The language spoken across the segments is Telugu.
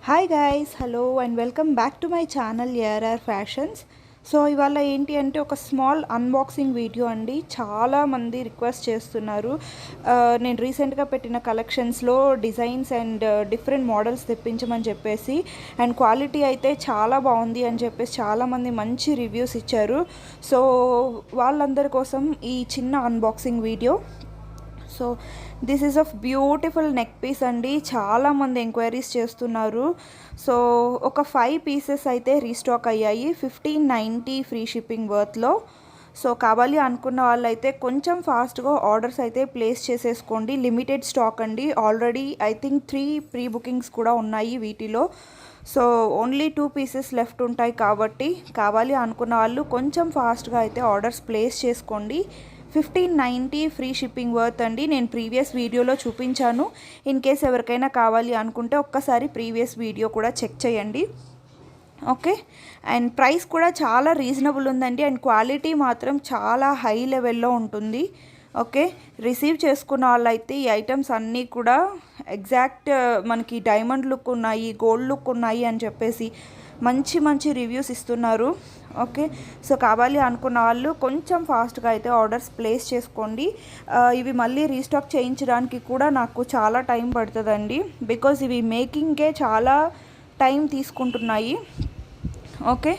Hi guys, hello and welcome back to my channel ARR fashions. So ఇవాళ ఏంటి అంటే ఒక స్మాల్ అన్బాక్సింగ్ వీడియో అండి. చాలామంది రిక్వెస్ట్ చేస్తున్నారు. నేను రీసెంట్గా పెట్టిన కలెక్షన్స్లో డిజైన్స్ అండ్ డిఫరెంట్ మోడల్స్ తెప్పించమని చెప్పేసి, అండ్ క్వాలిటీ అయితే చాలా బాగుంది అని చెప్పేసి చాలామంది మంచి రివ్యూస్ ఇచ్చారు. సో వాళ్ళందరి కోసం ఈ చిన్న unboxing video. So this is of beautiful neck piece అండి. చాలామంది ఎంక్వైరీస్ చేస్తున్నారు. సో ఒక 5 పీసెస్ అయితే రీస్టాక్ అయ్యాయి 1590 ఫ్రీ షిప్పింగ్ వర్త్లో. సో కావాలి అనుకున్న వాళ్ళైతే కొంచెం ఫాస్ట్గా ఆర్డర్స్ అయితే ప్లేస్ చేసేసుకోండి. లిమిటెడ్ స్టాక్ అండి. Already I think 3 pre bookings కూడా ఉన్నాయి వీటిలో. సో ఓన్లీ 2 పీసెస్ లెఫ్ట్ ఉంటాయి కాబట్టి కావాలి అనుకున్న వాళ్ళు కొంచెం ఫాస్ట్గా అయితే ఆర్డర్స్ ప్లేస్ చేసుకోండి. 1590 ఫ్రీ షిప్పింగ్ వర్త్ అండి. నేను ప్రీవియస్ వీడియోలో చూపించాను. ఇన్ కేస్ ఎవరికైనా కావాలి అనుకుంటే ఒక్కసారి ప్రీవియస్ వీడియో కూడా చెక్ చేయండి. ఓకే, అండ్ ప్రైస్ కూడా చాలా రీజనబుల్ ఉందండి. అండ్ క్వాలిటీ మాత్రం చాలా హై లెవెల్లో ఉంటుంది. ఓకే, రిసీవ్ చేసుకున్న వాళ్ళైతే ఈ ఐటమ్స్ అన్నీ కూడా ఎగ్జాక్ట్ మనకి డైమండ్ లుక్ ఉన్నాయి, గోల్డ్ లుక్ ఉన్నాయి అని చెప్పేసి మంచి మంచి రివ్యూస్ ఇస్తున్నారు. ఓకే, సో కావాలి అనుకున్న వాళ్ళు కొంచెం ఫాస్ట్గా అయితే ఆర్డర్స్ ప్లేస్ చేసుకోండి. ఇవి మళ్ళీ రీస్టాక్ చేయించడానికి కూడా నాకు చాలా టైం పడుతుందండి. బికాజ్ ఇవి మేకింగ్కే చాలా టైం తీసుకుంటున్నాయి. ఓకే,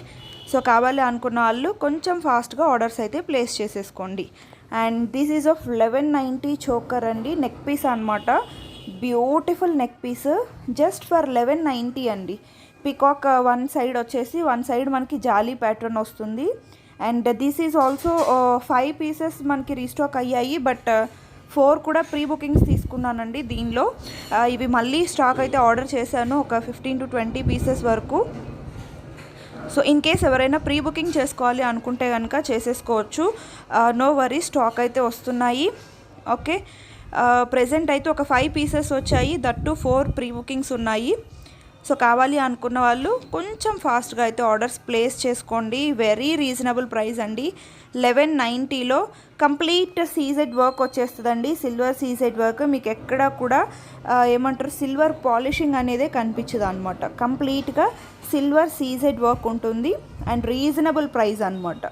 సో కావాలి అనుకున్న వాళ్ళు కొంచెం ఫాస్ట్గా ఆర్డర్స్ అయితే ప్లేస్ చేసేసుకోండి. And this is of 1190 choker అండి. నెక్ పీస్ అనమాట. Beautiful neck piece just for 1190 అండి. పికాక్ వన్ సైడ్ వచ్చేసి వన్ సైడ్ మనకి జాలీ ప్యాటర్న్ వస్తుంది. And this is also 5 pieces మనకి రీస్టాక్ అయ్యాయి. బట్ 4 కూడా ప్రీ బుకింగ్స్ తీసుకున్నానండి దీనిలో. ఇవి మళ్ళీ స్టాక్ అయితే ఆర్డర్ చేశాను ఒక 15 to 20 పీసెస్ వరకు. సో ఇన్ కేస్ ఎవరైనా ప్రీ బుకింగ్ చేసుకోవాలి అనుకుంటే కనుక చేసేసుకోవచ్చు. నో వరీ, స్టాక్ అయితే వస్తున్నాయి. ఓకే, ప్రెజెంట్ అయితే ఒక 5 పీసెస్ వచ్చాయి. దట్టు 4 ప్రీ బుకింగ్స్ ఉన్నాయి. సో కావాలి అనుకున్న వాళ్ళు కొంచెం ఫాస్ట్గా అయితే ఆర్డర్స్ ప్లేస్ చేసుకోండి. వెరీ రీజనబుల్ ప్రైస్ అండి. 1190లో కంప్లీట్ సీజెడ్ వర్క్ వచ్చేస్తుందండి. సిల్వర్ సీజెడ్ వర్క్ మీకు ఎక్కడ కూడా ఏమంటారు సిల్వర్ పాలిషింగ్ అనేదే కనిపించదు అనమాట. కంప్లీట్గా సిల్వర్ సీజెడ్ వర్క్ ఉంటుంది అండ్ రీజనబుల్ ప్రైస్ అనమాట.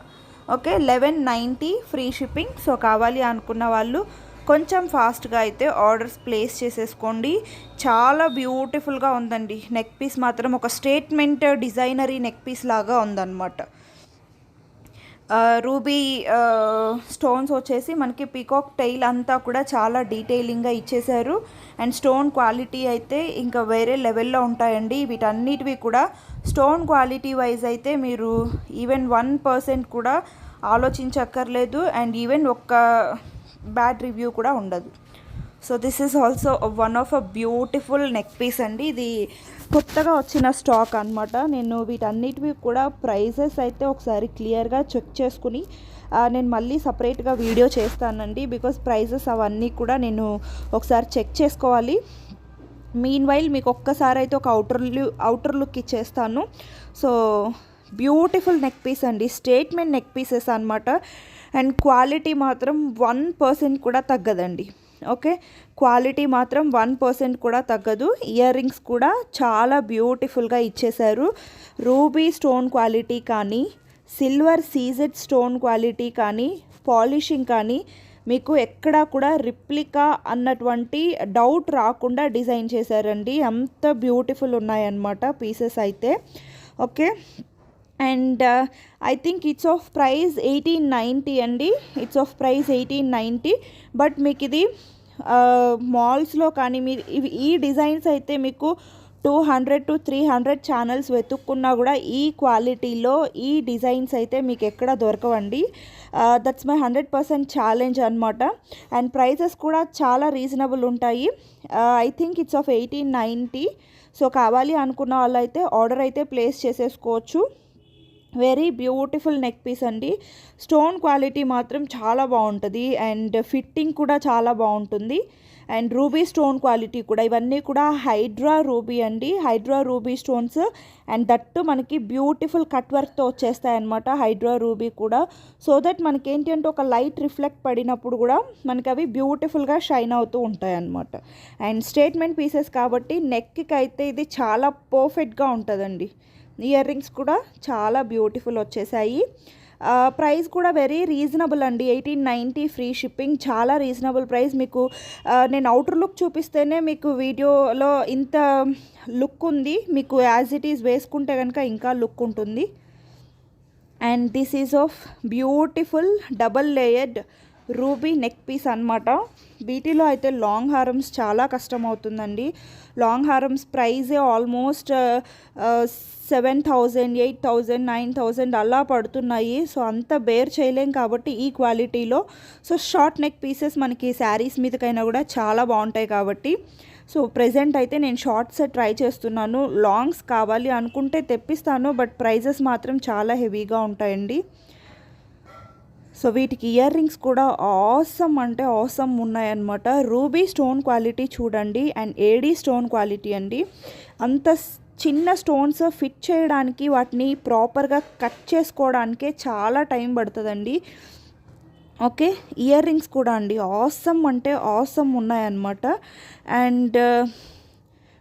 Okay, 1190 free shipping. సో కావాలి అనుకున్న వాళ్ళు కొంచెం ఫాస్ట్గా అయితే ఆర్డర్స్ ప్లేస్ చేసేసుకోండి. చాలా బ్యూటిఫుల్గా ఉందండి. నెక్ పీస్ మాత్రం ఒక స్టేట్మెంట్ డిజైనరీ నెక్ పీస్ లాగా ఉందన్నమాట. రూబీ స్టోన్స్ వచ్చేసి మనకి పీకాక్ టైల్ అంతా కూడా చాలా డీటెయిలింగ్గా ఇచ్చేశారు. అండ్ స్టోన్ క్వాలిటీ అయితే ఇంకా వేరే లెవెల్లో ఉంటాయండి. వీటన్నిటివి కూడా స్టోన్ క్వాలిటీ వైజ్ అయితే మీరు ఈవెన్ 1% కూడా ఆలోచించక్కర్లేదు. అండ్ ఈవెన్ ఒక్క బ్యాడ్ రివ్యూ కూడా ఉండదు. So this is also one of a beautiful neck piece అండి. ఇది కొత్తగా వచ్చిన స్టాక్ అనమాట. నేను వీటన్నిటివి కూడా ప్రైజెస్ అయితే ఒకసారి క్లియర్గా చెక్ చేసుకుని నేను మళ్ళీ సపరేట్గా వీడియో చేస్తానండి. బికాజ్ ప్రైజెస్ అవన్నీ కూడా నేను ఒకసారి చెక్ చేసుకోవాలి. మీన్ వైల్ మీకు ఒక్కసారి అయితే ఒక అవుటర్ లుక్ ఇచ్చేస్తాను. సో బ్యూటిఫుల్ నెక్ పీస్ అండి. స్టేట్మెంట్ నెక్ పీసెస్ అనమాట. అండ్ క్వాలిటీ మాత్రం 1% కూడా తగ్గదండి. ఓకే, క్వాలిటీ మాత్రం 1% కూడా తగ్గదు. ఇయర్ రింగ్స్ కూడా చాలా బ్యూటిఫుల్గా ఇచ్చేశారు. రూబీ స్టోన్ క్వాలిటీ కానీ, సిల్వర్ సీజెడ్ స్టోన్ క్వాలిటీ కానీ, పాలిషింగ్ కానీ మీకు ఎక్కడా కూడా రిప్లికా అన్నటువంటి డౌట్ రాకుండా డిజైన్ చేశారండి. అంత బ్యూటిఫుల్ ఉన్నాయన్నమాట పీసెస్ అయితే. Okay, and I think it's of price 1890 అండి. It's of price 1890. బట్ మీకు ఇది మాల్స్లో కానీ మీరు ఈ డిజైన్స్ అయితే మీకు 200 to 300 ఛానల్స్ వెతుక్కున్నా కూడా ఈ క్వాలిటీలో ఈ డిజైన్స్ అయితే మీకు ఎక్కడ దొరకవండి. దట్స్ మై 100% ఛాలెంజ్ అనమాట. అండ్ ప్రైజెస్ కూడా చాలా రీజనబుల్ ఉంటాయి. I think it's of 1890. So కావాలి అనుకున్న వాళ్ళైతే ఆర్డర్ అయితే ప్లేస్ చేసేసుకోవచ్చు. వెరీ బ్యూటిఫుల్ నెక్ పీస్ అండి. స్టోన్ క్వాలిటీ మాత్రం చాలా బాగుంటుంది. అండ్ ఫిట్టింగ్ కూడా చాలా బాగుంటుంది. అండ్ రూబీ స్టోన్ క్వాలిటీ కూడా, ఇవన్నీ కూడా హైడ్రా రూబీ అండి, hydra ruby stones. And that మనకి బ్యూటిఫుల్ కట్ వర్క్తో వచ్చేస్తాయి అనమాట హైడ్రా రూబీ కూడా. సో దట్ మనకి ఏంటి అంటే ఒక లైట్ రిఫ్లెక్ట్ పడినప్పుడు కూడా మనకి అవి బ్యూటిఫుల్గా షైన్ అవుతూ ఉంటాయి అనమాట. అండ్ స్టేట్మెంట్ పీసెస్ కాబట్టి నెక్కి అయితే ఇది చాలా పర్ఫెక్ట్గా ఉంటుందండి. ఇయర్ రింగ్స్ కూడా చాలా బ్యూటిఫుల్ వచ్చేసాయి. ప్రైస్ కూడా వెరీ రీజనబుల్ అండి, 1890 ఫ్రీ షిప్పింగ్, చాలా రీజనబుల్ ప్రైస్. మీకు నేను అవుటర్ లుక్ చూపిస్తేనే మీకు వీడియోలో ఇంత లుక్ ఉంది, మీకు యాజ్ ఇట్ ఈజ్ వేసుకుంటే కనుక ఇంకా లుక్ ఉంటుంది. And this is of beautiful double layered ruby neck piece అనమాట. వీటిలో అయితే లాంగ్ హారమ్స్ చాలా కష్టం అవుతుందండి. లాంగ్ హారమ్స్ ప్రైజే ఆల్మోస్ట్ 7,000, 8,000, 9,000 అలా పడుతున్నాయి. సో అంత బేర్ చేయలేం కాబట్టి ఈ క్వాలిటీలో. సో షార్ట్ నెక్ పీసెస్ మనకి శారీస్ మీదకైనా కూడా చాలా బాగుంటాయి కాబట్టి సో ప్రెజెంట్ అయితే నేను షార్ట్స్ ట్రై చేస్తున్నాను. లాంగ్స్ కావాలి అనుకుంటే తెప్పిస్తాను, బట్ ప్రైజెస్ మాత్రం చాలా హెవీగా ఉంటాయండి. సో వీటికి ఇయర్ రింగ్స్ కూడా ఆసమ్ అంటే ఆసమ్ ఉన్నాయన్నమాట. రూబీ స్టోన్ క్వాలిటీ చూడండి, అండ్ ఏడీ స్టోన్ క్వాలిటీ అండి. అంత చిన్న స్టోన్స్ ఫిట్ చేయడానికి, వాటిని ప్రాపర్గా కట్ చేసుకోవడానికే చాలా టైం పడుతుందండి. ఓకే, ఇయర్ రింగ్స్ కూడా అండి ఆసమ్ అంటే ఆసమ్ ఉన్నాయన్నమాట. And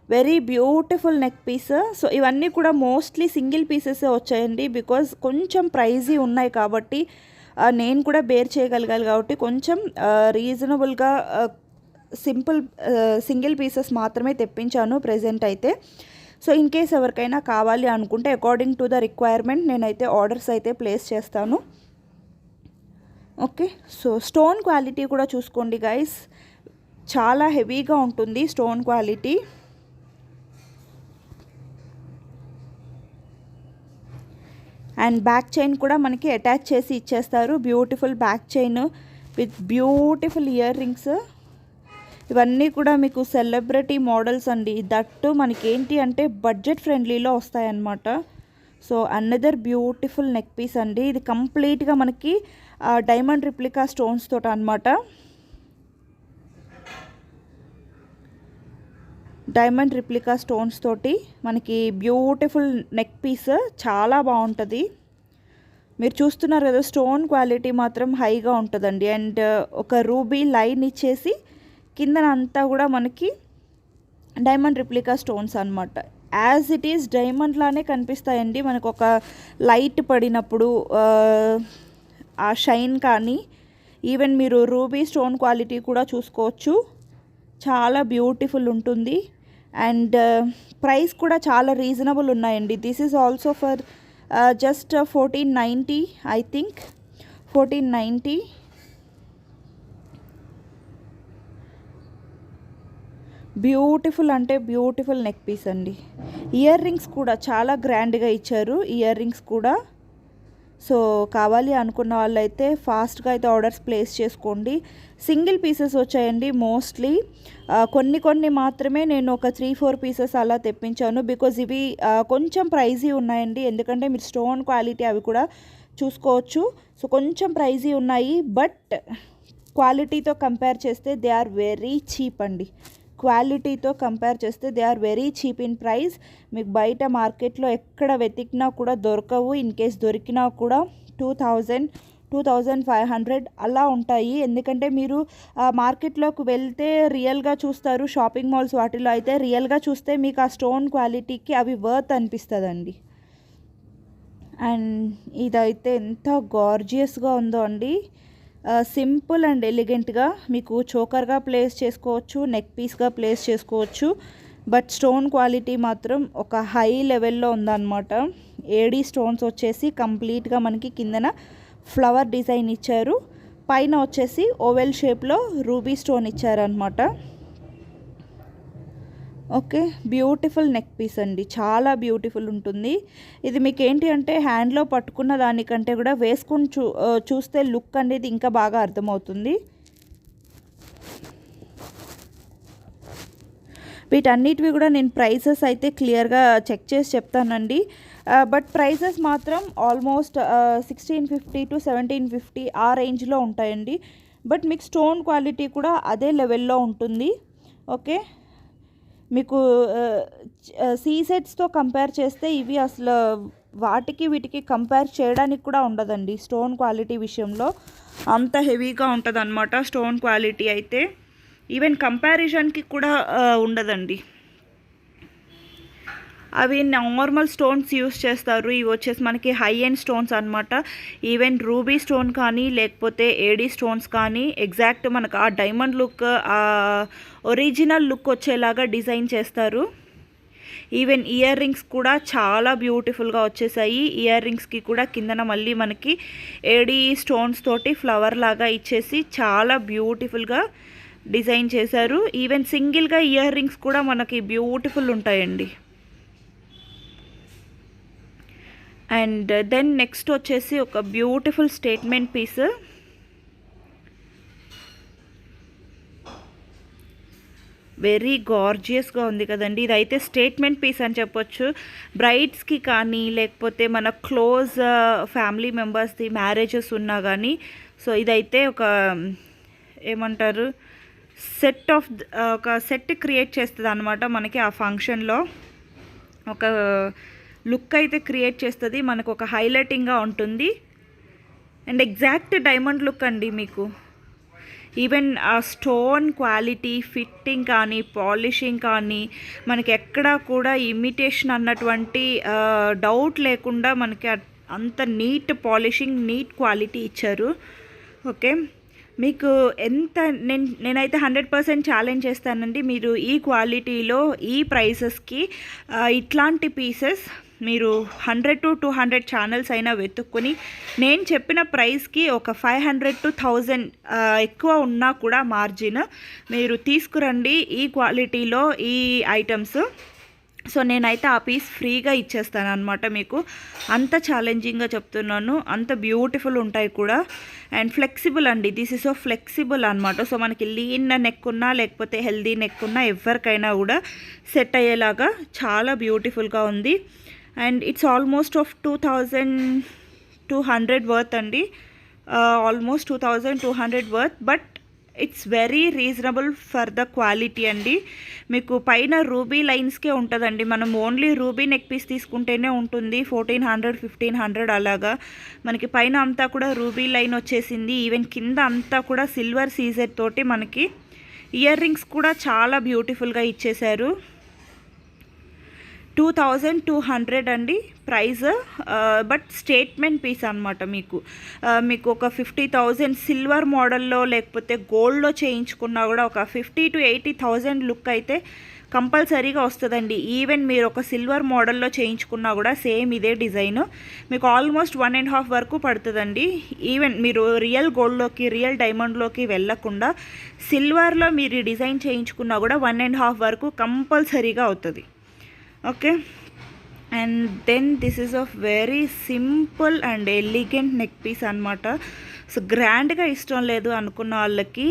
very beautiful neck piece. So ఇవన్నీ కూడా మోస్ట్లీ సింగిల్ పీసెస్ వచ్చాయండి, బికాజ్ కొంచెం ప్రైజీ ఉన్నాయి కాబట్టి నేను కూడా బేర్ చేయగలగాలి కాబట్టి కొంచెం రీజనబుల్గా సింపుల్ సింగిల్ పీసెస్ మాత్రమే తెప్పించాను ప్రెజెంట్ అయితే. సో ఇన్ కేస్ ఎవరికైనా కావాలి అనుకుంటే అకార్డింగ్ టు ద రిక్వైర్మెంట్ నేనైతే ఆర్డర్స్ అయితే ప్లేస్ చేస్తాను. ఓకే, సో స్టోన్ క్వాలిటీ కూడా చూసుకోండి గైస్, చాలా హెవీగా ఉంటుంది stone quality. And back chain కూడా మనకి అటాచ్ చేసి ఇచ్చేస్తారు, beautiful back chain with beautiful ear rings. ఇవన్నీ కూడా మీకు సెలబ్రిటీ మోడల్స్ అండి, దట్టు మనకి ఏంటి అంటే బడ్జెట్ ఫ్రెండ్లీలో వస్తాయన్నమాట. So another beautiful neck piece అండి, ఇది కంప్లీట్గా మనకి డైమండ్ రిప్లికా స్టోన్స్ తోట అనమాట. డైమండ్ రిప్లికా స్టోన్స్ తోటి మనకి బ్యూటిఫుల్ నెక్ పీస్, చాలా బాగుంటుంది. మీరు చూస్తున్నారు కదా, స్టోన్ క్వాలిటీ మాత్రం హైగా ఉంటుందండి. అండ్ ఒక రూబీ లైన్ ఇచ్చేసి కిందనంతా కూడా మనకి డైమండ్ రిప్లికా స్టోన్స్ అనమాట. యాజ్ ఇట్ ఈస్ డైమండ్ లానే కనిపిస్తాయండి మనకు. ఒక లైట్ పడినప్పుడు ఆ షైన్ కానీ, ఈవెన్ మీరు రూబీ స్టోన్ క్వాలిటీ కూడా చూసుకోవచ్చు, చాలా బ్యూటిఫుల్ ఉంటుంది. అండ్ ప్రైస్ కూడా చాలా రీజనబుల్ ఉన్నాయండి. This is also for just 1490 I think, 1490. Beautiful అంటే బ్యూటిఫుల్ నెక్ పీస్ అండి. ఇయర్ రింగ్స్ కూడా చాలా గ్రాండ్గా ఇచ్చారు, ఇయర్ రింగ్స్ కూడా. సో కావాలి అనుకున్న వాళ్ళైతే ఫాస్ట్గా అయితే ఆర్డర్స్ ప్లేస్ చేసుకోండి. సింగిల్ పీసెస్ వచ్చాయండి మోస్ట్లీ, కొన్ని మాత్రమే నేను ఒక 3-4 పీసెస్ అలా తెప్పించాను, బికాజ్ ఇవి కొంచెం ప్రైజీ ఉన్నాయండి. ఎందుకంటే మీరు స్టోన్ క్వాలిటీ అవి కూడా చూసుకోవచ్చు. సో కొంచెం ప్రైజీ ఉన్నాయి, బట్ క్వాలిటీతో కంపేర్ చేస్తే దే ఆర్ వెరీ చీప్ అండి. క్వాలిటీతో కంపేర్ చేస్తే they are very cheap in price. మీకు బయట మార్కెట్లో ఎక్కడ వెతికినా కూడా దొరకవు. ఇన్ కేస్ దొరికినా కూడా 2000, 2500 అలా ఉంటాయి. ఎందుకంటే మీరు మార్కెట్లోకి వెళ్తే రియల్గా చూస్తారు, షాపింగ్ మాల్స్ వాటిలో అయితే రియల్గా చూస్తే మీకు ఆ స్టోన్ క్వాలిటీకి అవి వర్త్ అనిపిస్తుందండి. అండ్ ఇదైతే ఎంత గార్జియస్గా ఉందో అండి, సింపుల్ అండ్ ఎలిగెంట్గా మీకు చోకర్గా ప్లేస్ చేసుకోవచ్చు, నెక్ పీస్గా ప్లేస్ చేసుకోవచ్చు. బట్ స్టోన్ క్వాలిటీ మాత్రం ఒక హై లెవెల్లో ఉందన్నమాట. ఏడీ స్టోన్స్ వచ్చేసి కంప్లీట్గా మనకి కిందన ఫ్లవర్ డిజైన్ ఇచ్చారు, పైన వచ్చేసి ఓవెల్ షేప్లో రూబీ స్టోన్ ఇచ్చారనమాట. ఓకే, బ్యూటిఫుల్ నెక్ పీస్ అండి, చాలా బ్యూటిఫుల్ ఉంటుంది. ఇది మీకు ఏంటి అంటే హ్యాండ్లో పట్టుకున్న దానికంటే కూడా వేసుకుని చూస్తే లుక్ అనేది ఇంకా బాగా అర్థమవుతుంది. వీటన్నిటివి కూడా నేను ప్రైసెస్ అయితే క్లియర్గా చెక్ చేసి చెప్తానండి. బట్ ప్రైసెస్ మాత్రం ఆల్మోస్ట్ 1650 to 1750 ఆ రేంజ్లో ఉంటాయండి. బట్ మీకు స్టోన్ క్వాలిటీ కూడా అదే లెవెల్లో ఉంటుంది. ఓకే, మీకు సీ సెట్స్తో కంపేర్ చేస్తే ఇవి అసలు వాటికి వీటికి కంపేర్ చేయడానికి కూడా ఉండదండి. స్టోన్ క్వాలిటీ విషయంలో అంత హెవీగా ఉంటుంది అన్నమాట స్టోన్ క్వాలిటీ అయితే. ఈవెన్ కంపారిజన్కి కూడా ఉండదండి. అవి నార్మల్ స్టోన్స్ యూస్ చేస్తారు. ఇవి వచ్చేసి మనకి హై ఎండ్ స్టోన్స్ అనమాట. ఈవెన్ రూబీ స్టోన్ కానీ లేకపోతే ఏడీ స్టోన్స్ కానీ ఎగ్జాక్ట్ మనకు ఆ డైమండ్ లుక్, ఆ ఒరిజినల్ లుక్ వచ్చేలాగా డిజైన్ చేస్తారు. ఈవెన్ ఇయర్ రింగ్స్ కూడా చాలా బ్యూటిఫుల్గా వచ్చేసాయి. ఇయర్ రింగ్స్కి కూడా కిందన మళ్ళీ మనకి ఏడీ స్టోన్స్ తోటి ఫ్లవర్ లాగా ఇచ్చేసి చాలా బ్యూటిఫుల్గా డిజైన్ చేశారు. ఈవెన్ సింగిల్గా ఇయర్ రింగ్స్ కూడా మనకి బ్యూటిఫుల్ ఉంటాయండి. అండ్ దెన్ నెక్స్ట్ వచ్చేసి ఒక బ్యూటిఫుల్ స్టేట్మెంట్ పీస్. వెరీ గార్జియస్గా ఉంది కదండి. ఇదైతే స్టేట్మెంట్ పీస్ అని చెప్పొచ్చు. బ్రైడ్స్కి కానీ లేకపోతే మన క్లోజ్ ఫ్యామిలీ మెంబర్స్ది మ్యారేజెస్ ఉన్నా కానీ సో ఇదైతే ఒక ఏమంటారు ఒక సెట్ క్రియేట్ చేస్తుంది అనమాట. మనకి ఆ ఫంక్షన్లో ఒక లుక్ అయితే క్రియేట్ చేస్తుంది. మనకు ఒక హైలైటింగ్గా ఉంటుంది. అండ్ ఎగ్జాక్ట్ డైమండ్ లుక్ అండి మీకు. ఈవెన్ ఆ స్టోన్ క్వాలిటీ, ఫిట్టింగ్ కానీ పాలిషింగ్ కానీ మనకి ఎక్కడా కూడా ఇమిటేషన్ అన్నటువంటి డౌట్ లేకుండా మనకి అంత నీట్ పాలిషింగ్, నీట్ క్వాలిటీ ఇచ్చారు. ఓకే, మీకు ఎంత నేనైతే 100% ఛాలెంజ్ చేస్తానండి. మీరు ఈ క్వాలిటీలో ఈ ప్రైసెస్కి ఇట్లాంటి పీసెస్ మీరు 100 to 200 ఛానల్స్ అయినా వెతుక్కొని నేను చెప్పిన ప్రైస్కి ఒక 500 to 1000 ఎక్కువ ఉన్నా కూడా మార్జిన్ మీరు తీసుకురండి ఈ క్వాలిటీలో ఈ ఐటమ్స్. సో నేనైతే ఆ పీస్ ఫ్రీగా ఇచ్చేస్తాను అనమాట మీకు. అంత ఛాలెంజింగ్గా చెప్తున్నాను. అంత బ్యూటిఫుల్ ఉంటాయి కూడా. అండ్ ఫ్లెక్సిబుల్ అండి. దిస్ ఇస్ సో ఫ్లెక్సిబుల్ అనమాట. సో మనకి లీన్ నెక్ ఉన్నా లేకపోతే హెల్దీ నెక్ ఉన్నా ఎవరికైనా కూడా సెట్ అయ్యేలాగా చాలా బ్యూటిఫుల్గా ఉంది. And it's almost of 2200 worth అండి. Almost 2200 worth. But it's very reasonable for the quality అండి. మీకు పైన రూబీ లైన్స్కే ఉంటుందండి. మనం ఓన్లీ రూబీ నెక్ పీస్ తీసుకుంటేనే ఉంటుంది 1400 1500 అలాగా. మనకి పైన అంతా కూడా రూబీ లైన్ వచ్చేసింది. ఈవెన్ కింద అంతా కూడా సిల్వర్ సీజర్ తోటి మనకి ఇయర్ రింగ్స్ కూడా చాలా బ్యూటిఫుల్గా ఇచ్చేశారు. 2200 అండి ప్రైస్. బట్ స్టేట్మెంట్ పీస్ అనమాట. మీకు ఒక 50,000 సిల్వర్ మోడల్లో లేకపోతే గోల్డ్లో చేయించుకున్నా కూడా ఒక 50,000 to 80,000 లుక్ అయితే కంపల్సరీగా వస్తుందండి. ఈవెన్ మీరు ఒక సిల్వర్ మోడల్లో చేయించుకున్నా కూడా సేమ్ ఇదే డిజైన్ మీకు ఆల్మోస్ట్ 1.5 వరకు పడుతుందండి. ఈవెన్ మీరు రియల్ గోల్డ్లోకి, రియల్ డైమండ్లోకి వెళ్ళకుండా సిల్వర్లో మీరు డిజైన్ చేయించుకున్నా కూడా 1.5 వరకు కంపల్సరీగా అవుతుంది. Okay, and then this is of very simple and elegant neck piece అనమాట. సో గ్రాండ్గా ఇష్టం లేదు అనుకున్న వాళ్ళకి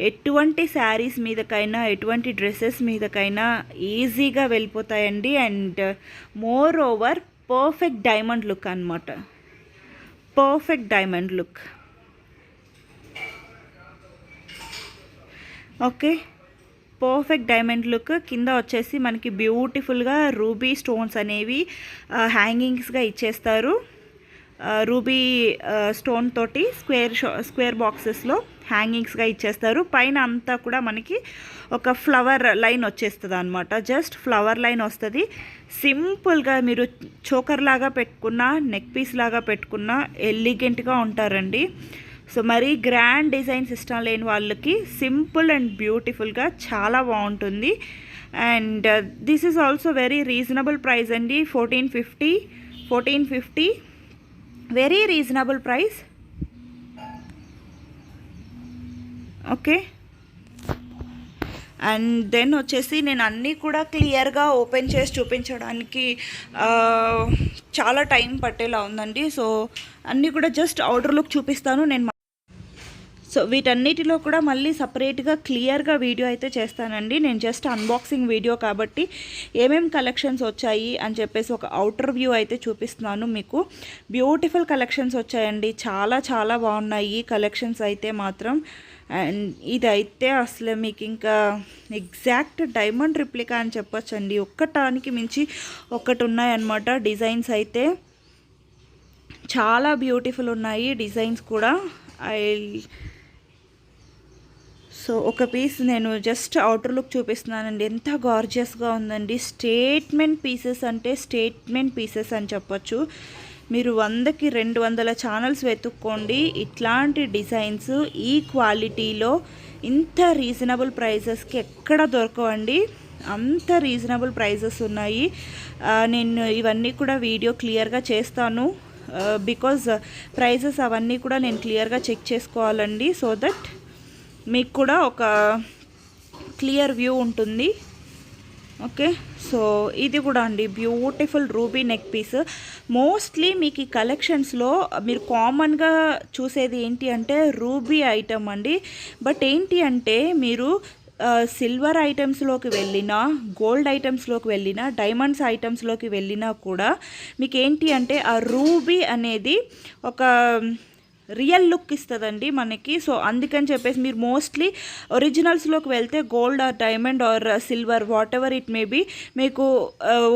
ఎటువంటి శారీస్ మీదకైనా ఎటువంటి డ్రెస్సెస్ మీదకైనా ఈజీగా వెళ్ళిపోతాయండి. And more over perfect diamond look అనమాట. Perfect diamond look. Okay, perfect diamond look. కింద వచ్చేసి మనకి బ్యూటిఫుల్గా రూబీ స్టోన్స్ అనేవి హ్యాంగింగ్స్గా ఇచ్చేస్తారు. రూబీ స్టోన్ తోటి స్క్వేర్ బాక్సెస్లో హ్యాంగింగ్స్గా ఇచ్చేస్తారు. పైన అంతా కూడా మనకి ఒక ఫ్లవర్ లైన్ వచ్చేస్తుంది అనమాట. జస్ట్ ఫ్లవర్ లైన్ వస్తుంది. సింపుల్గా మీరు చోకర్ లాగా పెట్టుకున్నా, నెక్ పీస్ లాగా పెట్టుకున్నా ఎలిగెంట్గా ఉంటారండి. సో మరీ గ్రాండ్ డిజైన్స్ ఇష్టం లేని వాళ్ళకి సింపుల్ అండ్ బ్యూటిఫుల్గా చాలా బాగుంటుంది. And this is also very reasonable price అండి. 1450 very reasonable price. Okay, and then వచ్చేసి నేను అన్నీ కూడా క్లియర్గా ఓపెన్ చేసి చూపించడానికి చాలా టైం పట్టేలా ఉందండి. సో అన్నీ కూడా జస్ట్ అవుటర్ లుక్ చూపిస్తాను నేను. సో వీటన్నిటిలో కూడా మళ్ళీ సపరేట్గా క్లియర్గా వీడియో అయితే చేస్తానండి. నేను జస్ట్ అన్బాక్సింగ్ వీడియో కాబట్టి ఏమేమి కలెక్షన్స్ వచ్చాయి అని చెప్పేసి ఒక అవుటర్ వ్యూ అయితే చూపిస్తున్నాను మీకు. బ్యూటిఫుల్ కలెక్షన్స్ వచ్చాయండి. చాలా చాలా బాగున్నాయి కలెక్షన్స్ అయితే మాత్రం. అండ్ ఇదైతే అసలు మీకు ఇంకా ఎగ్జాక్ట్ డైమండ్ రిప్లికా అని చెప్పొచ్చండి. ఒక్కటానికి మించి ఒకటి ఉన్నాయన్నమాట. డిజైన్స్ అయితే చాలా బ్యూటిఫుల్ ఉన్నాయి, డిజైన్స్ కూడా. సో ఒక పీస్ నేను జస్ట్ అవుటర్ లుక్ చూపిస్తున్నానండి. ఎంత గార్జియస్గా ఉందండి. స్టేట్మెంట్ పీసెస్ అంటే స్టేట్మెంట్ పీసెస్ అని చెప్పొచ్చు. మీరు 100కి 200 ఛానల్స్ వెతుక్కోండి, ఇట్లాంటి డిజైన్స్ ఈ క్వాలిటీలో ఇంత రీజనబుల్ ప్రైజెస్కి ఎక్కడ దొరకవండి. అంత రీజనబుల్ ప్రైజెస్ ఉన్నాయి. నేను ఇవన్నీ కూడా వీడియో క్లియర్గా చేస్తాను, బికాజ్ ప్రైజెస్ అవన్నీ కూడా నేను క్లియర్గా చెక్ చేసుకోవాలండి, సో దట్ మీకు కూడా ఒక క్లియర్ వ్యూ ఉంటుంది. ఓకే, సో ఇది కూడా అండి beautiful ruby neck piece. Mostly మీకు ఈ కలెక్షన్స్లో మీరు కామన్గా చూసేది ఏంటి అంటే రూబీ ఐటమ్ అండి. బట్ ఏంటి అంటే మీరు సిల్వర్ ఐటమ్స్లోకి వెళ్ళినా, గోల్డ్ ఐటమ్స్లోకి వెళ్ళినా, డైమండ్స్ ఐటమ్స్లోకి వెళ్ళినా కూడా మీకు ఏంటి అంటే ఆ రూబీ అనేది ఒక రియల్ లుక్ ఇస్తుందండి మనకి. సో అందుకని చెప్పేసి మీరు మోస్ట్లీ ఒరిజినల్స్లోకి వెళ్తే gold or diamond or silver whatever it may be, మీకు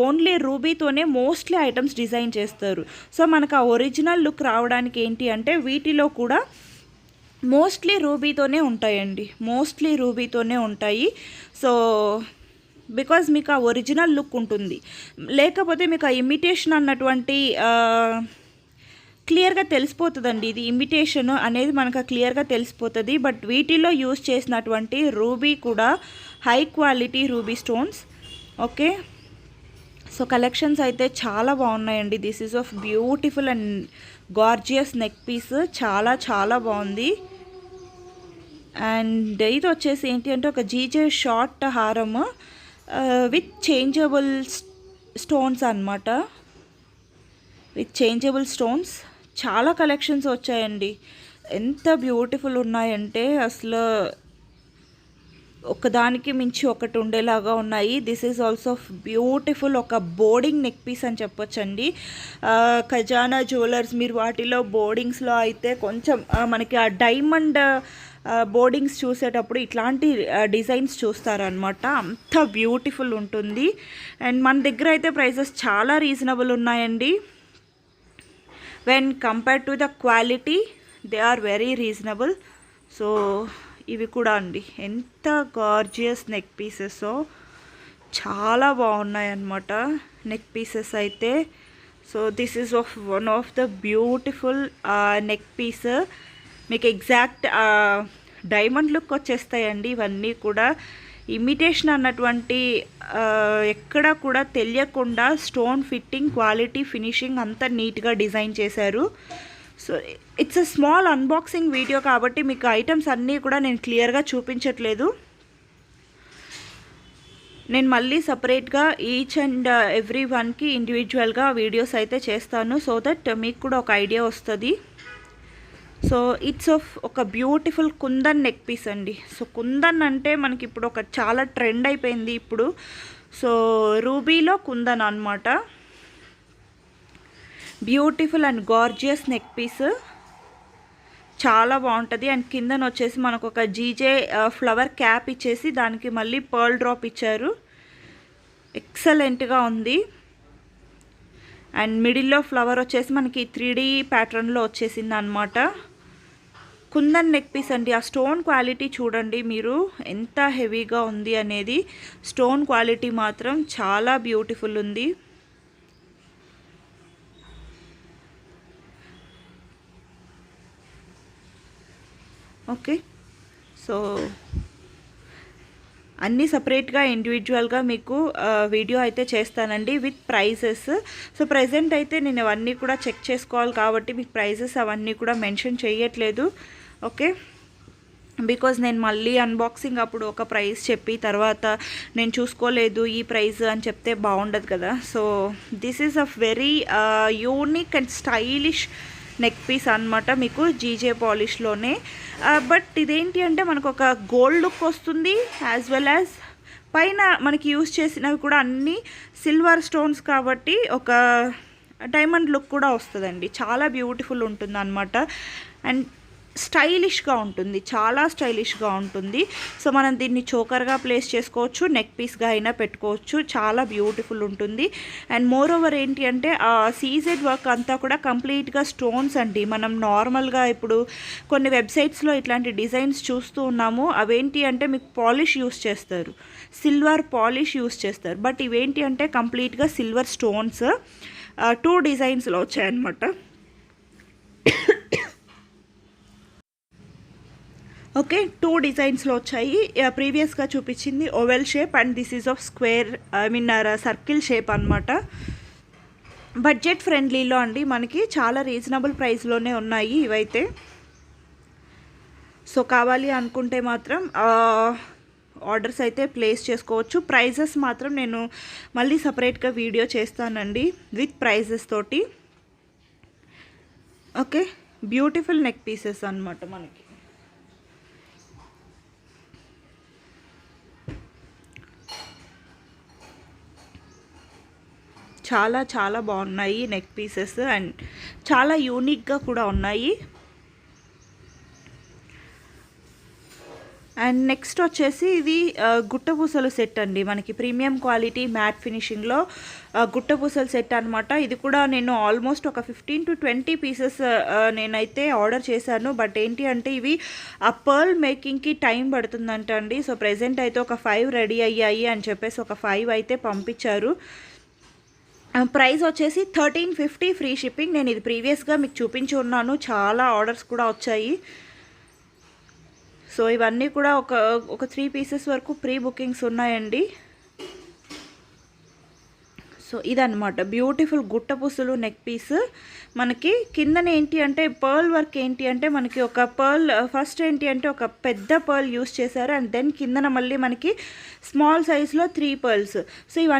ఓన్లీ రూబీతోనే మోస్ట్లీ ఐటమ్స్ డిజైన్ చేస్తారు. సో మనకు ఆ ఒరిజినల్ లుక్ రావడానికి ఏంటి అంటే వీటిలో కూడా మోస్ట్లీ రూబీతోనే ఉంటాయండి, మోస్ట్లీ రూబీతోనే ఉంటాయి. సో బికాజ్ మీకు ఆ ఒరిజినల్ లుక్ ఉంటుంది. లేకపోతే మీకు ఆ ఇమిటేషన్ అన్నటువంటి క్లియర్గా తెలిసిపోతుందండి. ఇది ఇమిటేషన్ అనేది మనకు క్లియర్గా తెలిసిపోతుంది. బట్ వీటిలో యూజ్ చేసినటువంటి రూబీ కూడా high quality ruby stones. Okay, so collections అయితే చాలా బాగున్నాయండి. This is of beautiful and gorgeous neck piece, చాలా చాలా బాగుంది. అండ్ ఇది వచ్చేసి ఏంటి అంటే ఒక జీజే షార్ట్ హారం విత్ చేంజబుల్ స్టోన్స్ అన్నమాట, విత్ చేంజబుల్ స్టోన్స్. చాలా కలెక్షన్స్ వచ్చాయండి. ఎంత బ్యూటిఫుల్ ఉన్నాయంటే అసలు ఒకదానికి మించి ఒకటి ఉండేలాగా ఉన్నాయి. దిస్ ఈజ్ ఆల్సో బ్యూటిఫుల్, ఒక బోర్డింగ్ నెక్ పీస్ అని చెప్పొచ్చండి. ఖజానా జ్యువెలర్స్ మీరు వాటిలో బోర్డింగ్స్లో అయితే కొంచెం మనకి ఆ డైమండ్ బోర్డింగ్స్ చూసేటప్పుడు ఇట్లాంటి డిజైన్స్ చూస్తారనమాట. అంత బ్యూటిఫుల్ ఉంటుంది. అండ్ మన దగ్గర అయితే ప్రైసెస్ చాలా రీజనబుల్ ఉన్నాయండి. When compared to the quality they are very reasonable. So ఇవి కూడా అండి ఎంత గార్జియస్ నెక్ పీసెస్, చాలా బాగున్నాయి అన్నమాట నెక్ పీసెస్ అయితే. So this is of one of the beautiful neck piece. మీకు ఎగ్జాక్ట్ డైమండ్ లుక్ వచ్చేస్తాయండి ఇవన్నీ కూడా. ఇమిటేషన్ అన్నటువంటి ఎక్కడ కూడా తెలియకుండా స్టోన్ ఫిట్టింగ్, క్వాలిటీ, ఫినిషింగ్ అంతా నీట్గా డిజైన్ చేశారు. So it's a small unboxing video కాబట్టి మీకు ఐటమ్స్ అన్నీ కూడా నేను క్లియర్గా చూపించట్లేదు. నేను మళ్ళీ సపరేట్గా ఈచ్ అండ్ ఎవ్రీ వన్కి ఇండివిజువల్గా వీడియోస్ అయితే చేస్తాను, సో దట్ మీకు కూడా ఒక ఐడియా వస్తుంది. సో ఇట్స్ ఆఫ్ ఒక బ్యూటిఫుల్ కుందన్ నెక్ పీస్ అండి. సో కుందన్ అంటే మనకి ఇప్పుడు ఒక చాలా ట్రెండ్ అయిపోయింది ఇప్పుడు. సో రూబీలో కుందన్ అన్నమాట. Beautiful and gorgeous neck piece, చాలా బాగుంటుంది. అండ్ కిందన వచ్చేసి మనకు ఒక జీజే ఫ్లవర్ క్యాప్ ఇచ్చేసి దానికి మళ్ళీ పర్ల్ డ్రాప్ ఇచ్చారు. ఎక్సలెంట్గా ఉంది. అండ్ మిడిల్లో ఫ్లవర్ వచ్చేసి మనకి 3D ప్యాటర్న్లో వచ్చేసింది అనమాట. కుందన్ నెక్ పీస్ అండి. ఆ స్టోన్ క్వాలిటీ చూడండి మీరు ఎంత హెవీగా ఉంది అనేది. స్టోన్ క్వాలిటీ మాత్రం చాలా బ్యూటిఫుల్ ఉంది. ఓకే, సో అన్నీ సపరేట్గా ఇండివిజువల్గా మీకు వీడియో అయితే చేస్తానండి విత్ ప్రైజెస్. సో ప్రజెంట్ అయితే నేను అవన్నీ కూడా చెక్ చేసుకోవాలి కాబట్టి మీకు ప్రైజెస్ అవన్నీ కూడా మెన్షన్ చేయట్లేదు. ఓకే, బికాజ్ నేను మళ్ళీ అన్బాక్సింగ్ అప్పుడు ఒక ప్రైస్ చెప్పి తర్వాత నేను చూసుకోలేదు ఈ ప్రైస్ అని చెప్తే బాగుండదు కదా. So this is a very unique and stylish neck piece అనమాట, మీకు జీజే పాలిష్లోనే. బట్ ఇదేంటి అంటే మనకు ఒక గోల్డ్ లుక్ వస్తుంది, యాజ్ వెల్ యాజ్ పైన మనకి యూజ్ చేసినవి కూడా అన్నీ సిల్వర్ స్టోన్స్ కాబట్టి ఒక డైమండ్ లుక్ కూడా వస్తుందండి. చాలా బ్యూటిఫుల్ ఉంటుంది అనమాట. అండ్ స్టైలిష్గా ఉంటుంది, చాలా స్టైలిష్గా ఉంటుంది. సో మనం దీన్ని చోకర్గా ప్లేస్ చేసుకోవచ్చు, నెక్ పీస్గా అయినా పెట్టుకోవచ్చు. చాలా బ్యూటిఫుల్ ఉంటుంది. అండ్ మోర్ ఓవర్ ఏంటి అంటే ఆ సీజెడ్ వర్క్ అంతా కూడా కంప్లీట్గా స్టోన్స్ అండి. మనం నార్మల్గా ఇప్పుడు కొన్ని వెబ్సైట్స్లో ఇట్లాంటి డిజైన్స్ చూస్తూ ఉన్నాము. అవేంటి అంటే మీకు పాలిష్ యూస్ చేస్తారు, సిల్వర్ పాలిష్ యూస్ చేస్తారు. బట్ ఇవేంటి అంటే కంప్లీట్గా సిల్వర్ స్టోన్స్ 2 డిజైన్స్లో వచ్చాయన్నమాట. ఓకే, 2 డిజైన్స్లో వచ్చాయి. ప్రీవియస్గా చూపించింది oval shape and this is of square, I mean circle shape అనమాట. బడ్జెట్ ఫ్రెండ్లీలో అండి, మనకి చాలా రీజనబుల్ ప్రైస్లోనే ఉన్నాయి ఇవైతే. సో కావాలి అనుకుంటే మాత్రం ఆర్డర్స్ అయితే ప్లేస్ చేసుకోవచ్చు. ప్రైజెస్ మాత్రం నేను మళ్ళీ సపరేట్గా వీడియో చేస్తానండి విత్ ప్రైజెస్ తోటి. ఓకే, బ్యూటిఫుల్ నెక్ పీసెస్ అనమాట మనకి. చాలా చాలా బాగున్నాయి నెక్ పీసెస్ అండ్ చాలా యూనిక్గా కూడా ఉన్నాయి. అండ్ నెక్స్ట్ వచ్చేసి ఇది గుట్టపూసలు సెట్ అండి, మనకి ప్రీమియం క్వాలిటీ మ్యాట్ ఫినిషింగ్లో గుట్టపూసలు సెట్ అనమాట. ఇది కూడా నేను ఆల్మోస్ట్ ఒక 15 to 20 పీసెస్ నేనైతే ఆర్డర్ చేశాను. బట్ ఏంటి అంటే ఇవి ఆ పర్ల్ మేకింగ్కి టైం పడుతుందంట అండి. సో ప్రెజెంట్ అయితే ఒక 5 రెడీ అయ్యాయి అని చెప్పేసి ఒక 5 అయితే పంపించారు. ప్రైస్ వచ్చేసి 1350 ఫ్రీ షిప్పింగ్. నేను ఇది ప్రీవియస్గా మీకు చూపించి ఉన్నాను, చాలా ఆర్డర్స్ కూడా వచ్చాయి. సో ఇవన్నీ కూడా ఒక 3 పీసెస్ వరకు ప్రీ బుకింగ్స్ ఉన్నాయండి. సో ఇదన్నమాట బ్యూటిఫుల్ గుట్టపూసలు నెక్ పీస్. మనకి కిందన ఏంటి అంటే పర్ల్ వర్క్ ఏంటి అంటే మనకి ఒక పర్ల్ ఫస్ట్ ఏంటి అంటే ఒక పెద్ద పర్ల్ యూస్ చేశారు అండ్ దెన్ కిందన మళ్ళీ మనకి స్మాల్ సైజ్లో 3 పర్ల్స్. సో ఇవన్నీ